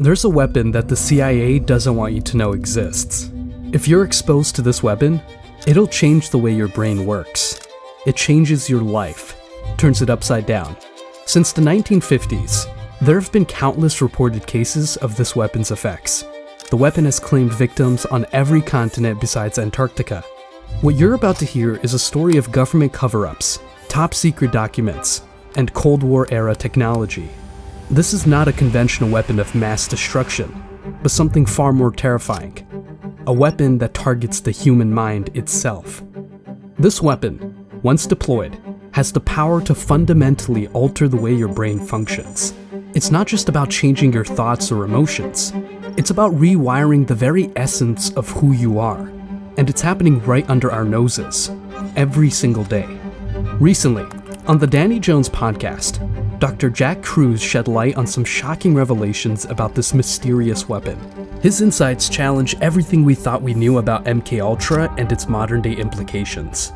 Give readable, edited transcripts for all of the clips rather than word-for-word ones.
There's a weapon that the CIA doesn't want you to know exists. If you're exposed to this weapon, it'll change the way your brain works. It changes your life, turns it upside down. Since the 1950s, there have been countless reported cases of this weapon's effects. The weapon has claimed victims on every continent besides Antarctica. What you're about to hear is a story of government cover-ups, top-secret documents, and Cold War-era technology. This is not a conventional weapon of mass destruction, but something far more terrifying. A weapon that targets the human mind itself. This weapon, once deployed, has the power to fundamentally alter the way your brain functions. It's not just about changing your thoughts or emotions. It's about rewiring the very essence of who you are. And it's happening right under our noses, every single day. Recently, on the Danny Jones podcast, Dr. Jack Kruse shed light on some shocking revelations about this mysterious weapon. His insights challenge everything we thought we knew about MKUltra and its modern-day implications.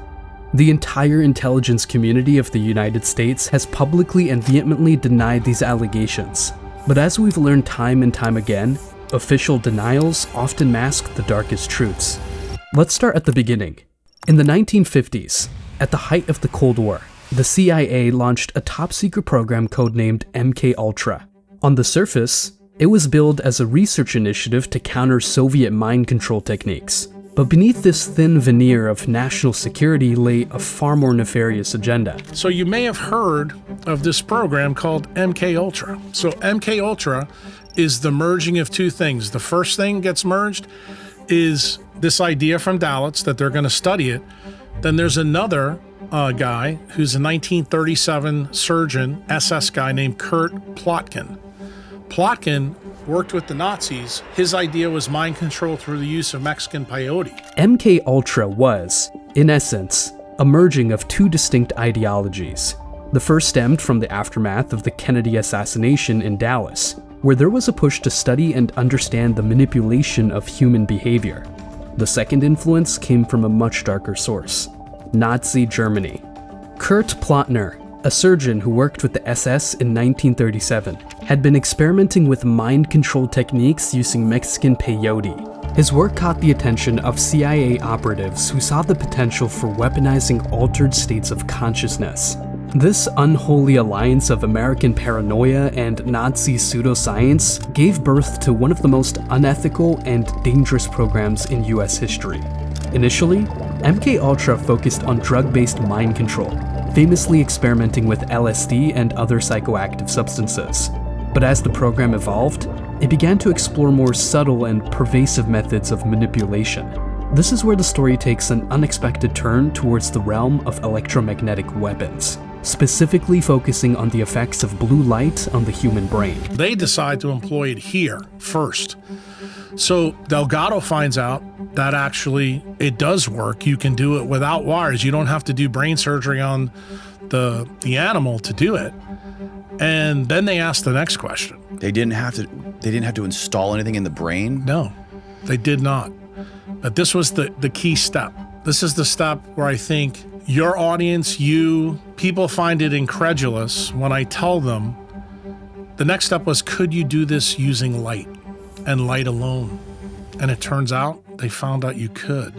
The entire intelligence community of the United States has publicly and vehemently denied these allegations. But as we've learned time and time again, official denials often mask the darkest truths. Let's start at the beginning. In the 1950s, at the height of the Cold War, the CIA launched a top-secret program codenamed MKUltra. On the surface, it was billed as a research initiative to counter Soviet mind control techniques. But beneath this thin veneer of national security lay a far more nefarious agenda. So you may have heard of this program called MKUltra. So MKUltra is the merging of two things. The first thing gets merged is this idea from Dallas that they're going to study it. Then there's another guy who's a 1937 surgeon, SS guy named Kurt Plotkin. Plotkin worked with the Nazis. His idea was mind control through the use of Mexican peyote. MKUltra was, in essence, a merging of two distinct ideologies. The first stemmed from the aftermath of the Kennedy assassination in Dallas, where there was a push to study and understand the manipulation of human behavior. The second influence came from a much darker source: Nazi Germany. Kurt Plotner, a surgeon who worked with the SS in 1937, had been experimenting with mind control techniques using Mexican peyote. His work caught the attention of CIA operatives who saw the potential for weaponizing altered states of consciousness. This unholy alliance of American paranoia and Nazi pseudoscience gave birth to one of the most unethical and dangerous programs in US history. Initially, MKUltra focused on drug-based mind control, famously experimenting with LSD and other psychoactive substances. But as the program evolved, it began to explore more subtle and pervasive methods of manipulation. This is where the story takes an unexpected turn towards the realm of electromagnetic weapons, specifically focusing on the effects of blue light on the human brain. They decide to employ it here first. So Delgado finds out that actually it does work. You can do it without wires. You don't have to do brain surgery on the animal to do it. And then they ask the next question. They didn't have to install anything in the brain? No, they did not. But this was the key step. This is the step where I think your audience, people find it incredulous when I tell them. The next step was, could you do this using light and light alone? And it turns out they found out you could.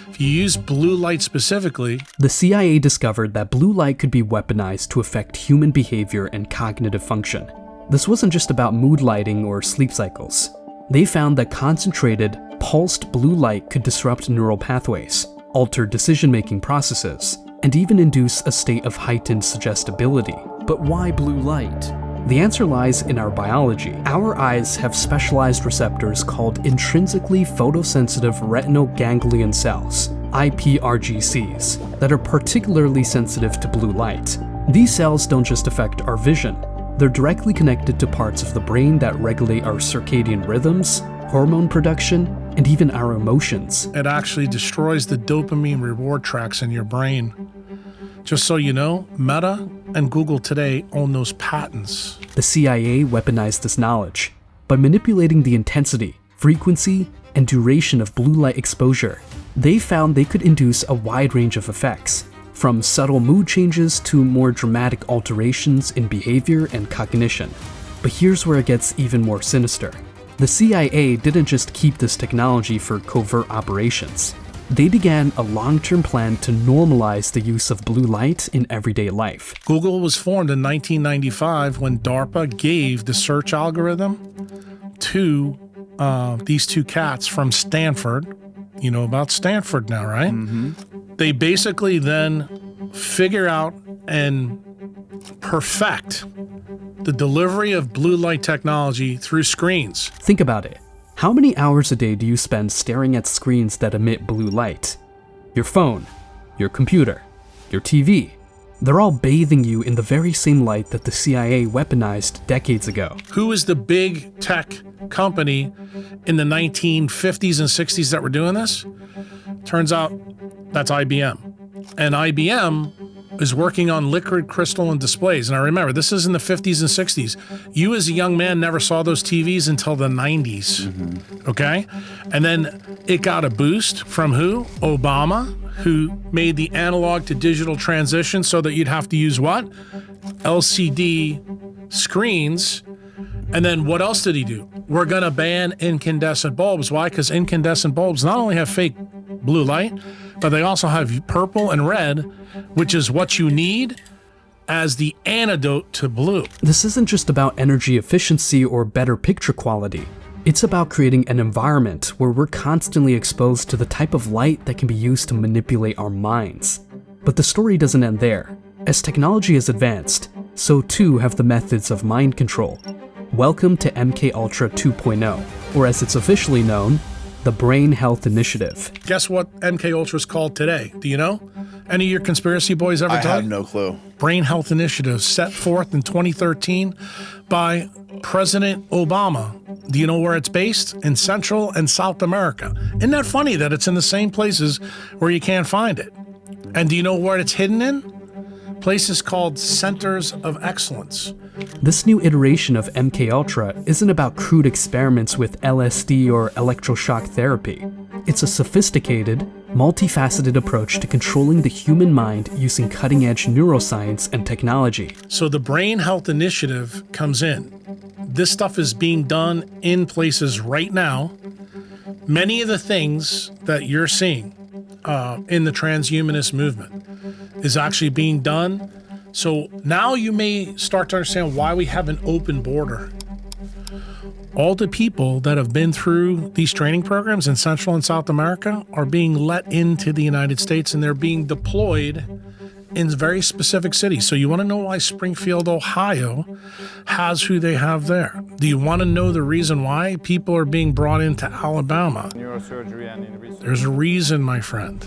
If you use blue light specifically, the CIA discovered that blue light could be weaponized to affect human behavior and cognitive function. This wasn't just about mood lighting or sleep cycles. They found that concentrated, pulsed blue light could disrupt neural pathways, alter decision-making processes, and even induce a state of heightened suggestibility. But why blue light? The answer lies in our biology. Our eyes have specialized receptors called intrinsically photosensitive retinal ganglion cells, iPRGCs, that are particularly sensitive to blue light. These cells don't just affect our vision. They're directly connected to parts of the brain that regulate our circadian rhythms, hormone production, and even our emotions. It actually destroys the dopamine reward tracks in your brain. Just so you know, Meta and Google today own those patents. The CIA weaponized this knowledge by manipulating the intensity, frequency, and duration of blue light exposure. They found they could induce a wide range of effects, from subtle mood changes to more dramatic alterations in behavior and cognition. But here's where it gets even more sinister. The CIA didn't just keep this technology for covert operations. They began a long-term plan to normalize the use of blue light in everyday life. Google was formed in 1995 when DARPA gave the search algorithm to these two cats from Stanford. You know about Stanford now, right? Mm-hmm. They basically then figure out and perfect the delivery of blue light technology through screens. Think about it. How many hours a day do you spend staring at screens that emit blue light? Your phone, your computer, your TV. They're all bathing you in the very same light that the CIA weaponized decades ago. Who was the big tech company in the 1950s and 60s that were doing this? Turns out that's IBM. And IBM is working on liquid crystalline displays. And I remember, this is in the 50s and 60s. You as a young man never saw those TVs until the 90s, okay? And then it got a boost from who? Obama, who made the analog to digital transition so that you'd have to use what? LCD screens. And then what else did he do? We're gonna ban incandescent bulbs. Why? Because incandescent bulbs not only have fake blue light, but they also have purple and red, which is what you need as the antidote to blue. This isn't just about energy efficiency or better picture quality. It's about creating an environment where we're constantly exposed to the type of light that can be used to manipulate our minds. But the story doesn't end there. As technology has advanced, so too have the methods of mind control. Welcome to MKUltra 2.0, or as it's officially known, the Brain Health Initiative. Guess what MKUltra is called today? Do you know? Any of your conspiracy boys ever tell you? I have no clue. Brain Health Initiative set forth in 2013 by President Obama. Do you know where it's based? In Central and South America. Isn't that funny that it's in the same places where you can't find it? And do you know where it's hidden in? Places called Centers of Excellence. This new iteration of MKUltra isn't about crude experiments with LSD or electroshock therapy. It's a sophisticated, multifaceted approach to controlling the human mind using cutting-edge neuroscience and technology. So the Brain Health Initiative comes in. This stuff is being done in places right now. Many of the things that you're seeing in the transhumanist movement is actually being done. So now you may start to understand why we have an open border. All the people that have been through these training programs in Central and South America are being let into the United States, and they're being deployed in very specific cities. So you want to know why Springfield, Ohio has who they have there? Do you want to know the reason why people are being brought into Alabama? Neurosurgery and There's a reason, my friend.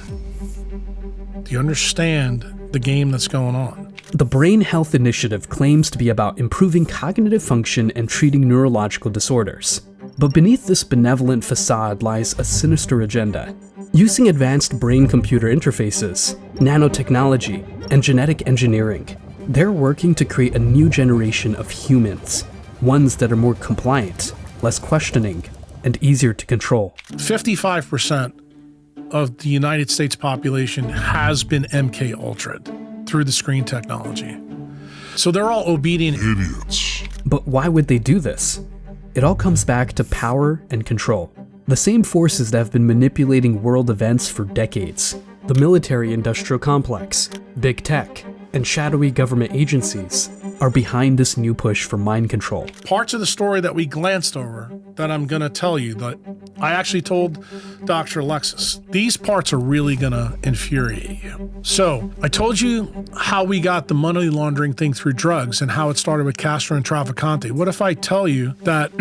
Do you understand the game that's going on? The Brain Health Initiative claims to be about improving cognitive function and treating neurological disorders. But beneath this benevolent facade lies a sinister agenda. Using advanced brain-computer interfaces, nanotechnology, and genetic engineering, they're working to create a new generation of humans, ones that are more compliant, less questioning, and easier to control. 55% of the United States population has been MKUltra'd through the screen technology. So they're all obedient idiots. But why would they do this? It all comes back to power and control. The same forces that have been manipulating world events for decades. The military-industrial complex, big tech, and shadowy government agencies are behind this new push for mind control. Parts of the story that we glanced over that I'm going to tell you that I actually told Dr. Alexis. These parts are really going to infuriate you. So I told you how we got the money laundering thing through drugs and how it started with Castro and Trafficante. What if I tell you that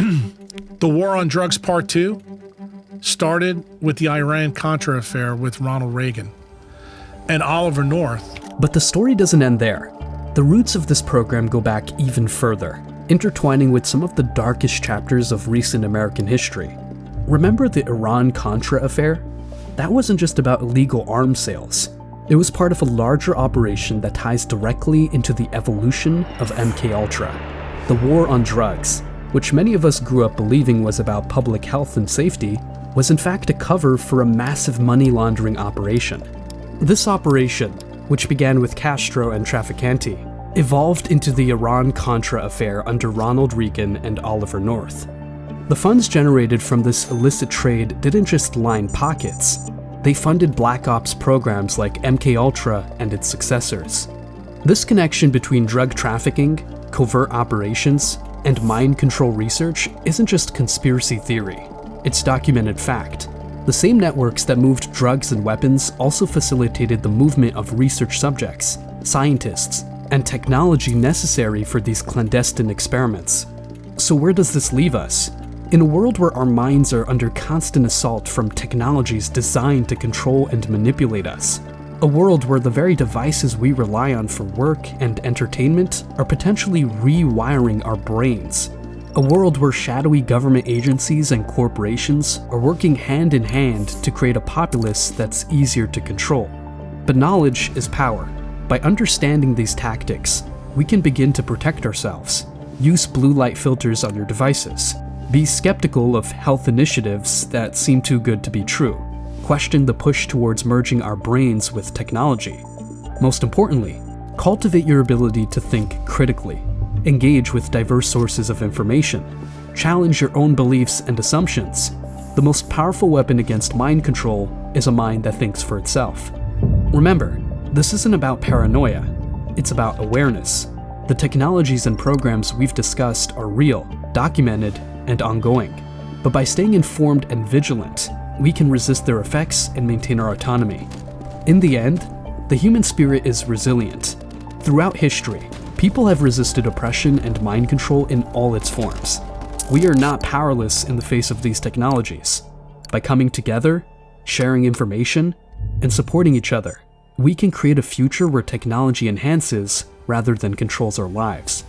the war on drugs part 2 started with the Iran-Contra affair with Ronald Reagan and Oliver North? But the story doesn't end there. The roots of this program go back even further, intertwining with some of the darkest chapters of recent American history. Remember the Iran-Contra affair? That wasn't just about illegal arms sales. It was part of a larger operation that ties directly into the evolution of MKUltra. The war on drugs, which many of us grew up believing was about public health and safety, was in fact a cover for a massive money laundering operation. This operation, which began with Castro and Trafficante, evolved into the Iran-Contra affair under Ronald Reagan and Oliver North. The funds generated from this illicit trade didn't just line pockets, they funded Black Ops programs like MKUltra and its successors. This connection between drug trafficking, covert operations, and mind control research isn't just conspiracy theory, it's documented fact. The same networks that moved drugs and weapons also facilitated the movement of research subjects, scientists, and technology necessary for these clandestine experiments. So where does this leave us? In a world where our minds are under constant assault from technologies designed to control and manipulate us, a world where the very devices we rely on for work and entertainment are potentially rewiring our brains, a world where shadowy government agencies and corporations are working hand in hand to create a populace that's easier to control. But knowledge is power. By understanding these tactics, we can begin to protect ourselves. Use blue light filters on your devices. Be skeptical of health initiatives that seem too good to be true. Question the push towards merging our brains with technology. Most importantly, cultivate your ability to think critically. Engage with diverse sources of information. Challenge your own beliefs and assumptions. The most powerful weapon against mind control is a mind that thinks for itself. Remember, this isn't about paranoia, it's about awareness. The technologies and programs we've discussed are real, documented, and ongoing. But by staying informed and vigilant, we can resist their effects and maintain our autonomy. In the end, the human spirit is resilient. Throughout history, people have resisted oppression and mind control in all its forms. We are not powerless in the face of these technologies. By coming together, sharing information, and supporting each other, we can create a future where technology enhances rather than controls our lives.